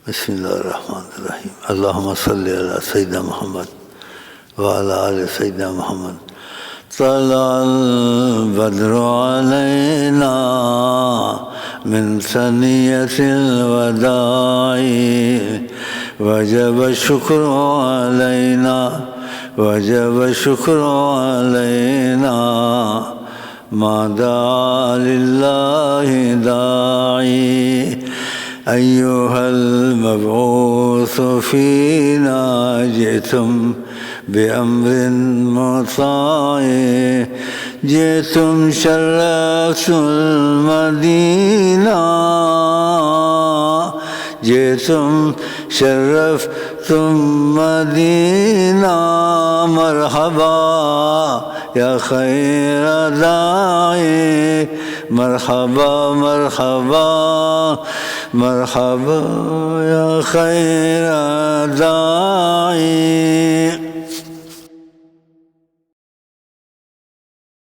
بسم الله الرحمن الرحيم. اللهم صل على سيدنا محمد وعلى آل سيدنا محمد. طلع البدر علينا من ثنية الوداع وجب الشكر علينا وجب الشكر علينا ما دعا لله داعي. أيها المبعوث فينا جئتم بأمر مطاع جئتم شرفتم المدينة جئتم شرفتم مدينة. مرحبا يا خير داعي مرحبا مرحبا مرحبا يا خير داعي.